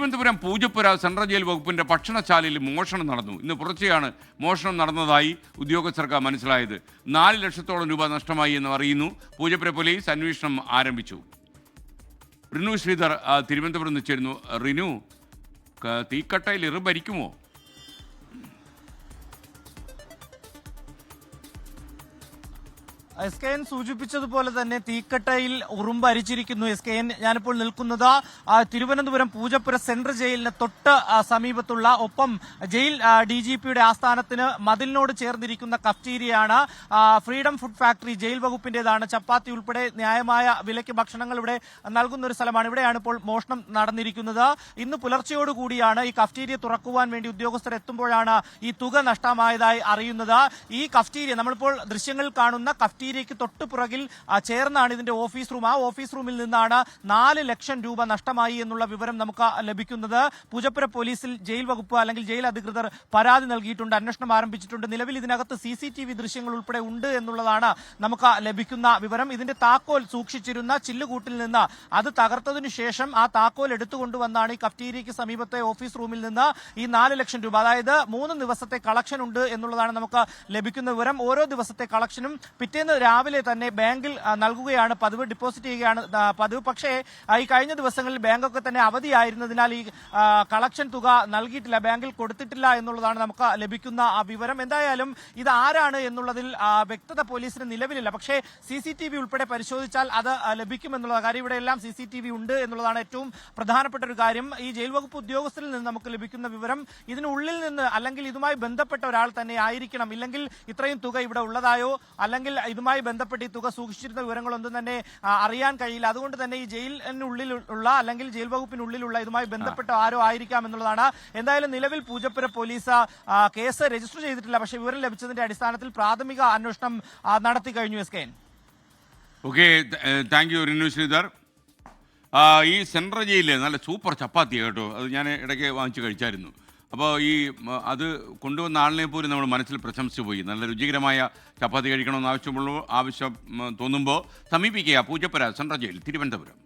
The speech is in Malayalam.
തിരുവനന്തപുരം പൂജപ്പുര സെൻട്രൽ ജയിൽ വകുപ്പിന്റെ ഭക്ഷണശാലയിൽ മോഷണം നടന്നു. ഇന്ന് പുലർച്ചെയാണ് മോഷണം നടന്നതായി ഉദ്യോഗസ്ഥർക്ക് മനസ്സിലായത്. 4 ലക്ഷത്തോളം രൂപ നഷ്ടമായി എന്ന് അറിയുന്നു. പൂജപ്പുര പോലീസ് അന്വേഷണം ആരംഭിച്ചു. റിനു ശ്രീധർ തിരുവനന്തപുരം നിന്ന് ചേരുന്നു. റിനു, തീക്കട്ടയിൽ ഭരിക്കുമോ? SKN സൂചിപ്പിച്ചതുപോലെ തന്നെ തീക്കട്ടയിൽ ഉറുമ്പരിച്ചിരിക്കുന്നു. SKN ഞാനിപ്പോൾ നിൽക്കുന്നത് തിരുവനന്തപുരം പൂജപ്പുര സെൻട്രൽ ജയിലിന് തൊട്ട് സമീപത്തുള്ള, ഒപ്പം ജയിൽ DGPയുടെ ആസ്ഥാനത്തിന് മതിലിനോട് ചേർന്നിരിക്കുന്ന കഫ്റ്റീരിയയാണ്. ഫ്രീഡം ഫുഡ് ഫാക്ടറി ജയിൽ വകുപ്പിന്റേതാണ്. ചപ്പാത്തി ഉൾപ്പെടെ ന്യായമായ വിലയ്ക്ക് ഭക്ഷണങ്ങൾ ഇവിടെ നൽകുന്ന ഒരു സ്ഥലമാണ്. ഇവിടെയാണ് ഇപ്പോൾ മോഷണം നടന്നിരിക്കുന്നത്. ഇന്ന് പുലർച്ചയോടുകൂടിയാണ് ഈ കഫ്റ്റീരിയ തുറക്കുവാൻ വേണ്ടി ഉദ്യോഗസ്ഥർ എത്തുമ്പോഴാണ് ഈ തുക നഷ്ടമായതായി അറിയുന്നത്. ഈ കഫ്റ്റീരിയ, നമ്മളിപ്പോൾ ദൃശ്യങ്ങളിൽ കാണുന്ന കഫ്റ്റീരിയയ്ക്ക് തൊട്ടു പുറകിൽ ചേർന്നാണ് ഇതിന്റെ ഓഫീസ് റൂം. ആ ഓഫീസ് റൂമിൽ നിന്നാണ് 4 ലക്ഷം രൂപ നഷ്ടമായി എന്നുള്ള വിവരം നമുക്ക് ലഭിക്കുന്നത്. പൂജപ്പുര പോലീസിൽ ജയിൽ വകുപ്പ് അല്ലെങ്കിൽ ജയിൽ അധികൃതർ പരാതി നൽകിയിട്ടുണ്ട്, അന്വേഷണം ആരംഭിച്ചിട്ടുണ്ട്. നിലവിൽ ഇതിനകത്ത് CCTV ദൃശ്യങ്ങൾ ഉൾപ്പെടെ ഉണ്ട് എന്നുള്ളതാണ് നമുക്ക് ലഭിക്കുന്ന വിവരം. ഇതിന്റെ താക്കോൽ സൂക്ഷിച്ചിരുന്ന ചില്ലുകൂട്ടിൽ നിന്ന് അത് തകർത്തതിനു ശേഷം ആ താക്കോൽ എടുത്തുകൊണ്ടുവന്നാണ് ഈ കഫ്റ്റീരിയയ്ക്ക് സമീപത്തെ ഓഫീസ് റൂമിൽ നിന്ന് ഈ 4 ലക്ഷം രൂപ, അതായത് 3 ദിവസത്തെ കളക്ഷൻ ഉണ്ട് എന്നുള്ളതാണ് നമുക്ക് ലഭിക്കുന്ന വിവരം. ഓരോ ദിവസത്തെ കളക്ഷനും പിറ്റേന്ന് രാവിലെ തന്നെ ബാങ്കിൽ നൽകുകയാണ് പതിവ്, ഡിപ്പോസിറ്റ് ചെയ്യുകയാണ് പതിവ്. പക്ഷേ ഈ കഴിഞ്ഞ ദിവസങ്ങളിൽ ബാങ്കൊക്കെ തന്നെ അവധിയായിരുന്നതിനാൽ ഈ കളക്ഷൻ തുക നൽകിയിട്ടില്ല, ബാങ്കിൽ കൊടുത്തിട്ടില്ല എന്നുള്ളതാണ് നമുക്ക് ലഭിക്കുന്ന വിവരം. എന്തായാലും ഇത് ആരാണ് എന്നുള്ളതിൽ വ്യക്തത പോലീസിന് നിലവിലില്ല. പക്ഷേ CCTV ഉൾപ്പെടെ പരിശോധിച്ചാൽ അത് ലഭിക്കുമെന്നുള്ള കാര്യം, ഇവിടെയെല്ലാം CCTV ഉണ്ട് എന്നുള്ളതാണ് ഏറ്റവും പ്രധാനപ്പെട്ട ഒരു കാര്യം. ഈ ജയിൽ വകുപ്പ് ഉദ്യോഗസ്ഥരിൽ നിന്ന് നമുക്ക് ലഭിക്കുന്ന വിവരം ഇതിനുള്ളിൽ നിന്ന് അല്ലെങ്കിൽ ഇതുമായി ബന്ധപ്പെട്ട ഒരാൾ തന്നെ ആയിരിക്കണം, ഇല്ലെങ്കിൽ ഇത്രയും തുക ഇവിടെ ഉള്ളതായോ അല്ലെങ്കിൽ ഇതുമായി ബന്ധപ്പെട്ട് ഈ തുക സൂക്ഷിച്ചിരുന്ന വിവരങ്ങളൊന്നും തന്നെ അറിയാൻ കഴിയില്ല. അതുകൊണ്ട് തന്നെ ഈ ജയിലിനുള്ളിലുള്ള അല്ലെങ്കിൽ ജയിൽ വകുപ്പിനുള്ളിലുള്ള ഇതുമായി ബന്ധപ്പെട്ട ആരോ ആയിരിക്കാം എന്നുള്ളതാണ്. എന്തായാലും നിലവിൽ പൂജപ്പുര പോലീസ് കേസ് രജിസ്റ്റർ ചെയ്തിട്ടില്ല. പക്ഷേ വിവരം ലഭിച്ചതിന്റെ അടിസ്ഥാനത്തിൽ പ്രാഥമിക അന്വേഷണം നടത്തി കഴിഞ്ഞു. SKN. Okay, thank you Rinu Sridhar. ഈ സെൻട്രൽ ജയിലിൽ നല്ല സൂപ്പർ ചപ്പാത്തി കേട്ടോ, അത് ഞാൻ ഇടയ്ക്ക് വാങ്ങിച്ച് കഴിച്ചായിരുന്നു. അപ്പോൾ അത് കൊണ്ടുവന്ന ആളിനെ പോലും നമ്മൾ മനസ്സിൽ പ്രശംസിച്ചു പോയി. നല്ല രുചികരമായ ചപ്പാത്തി കഴിക്കണമെന്ന് ആവശ്യം തോന്നുമ്പോൾ സമീപിക്കുക പൂജപ്പുര സെൻട്രൽ ജയിൽ, തിരുവനന്തപുരം.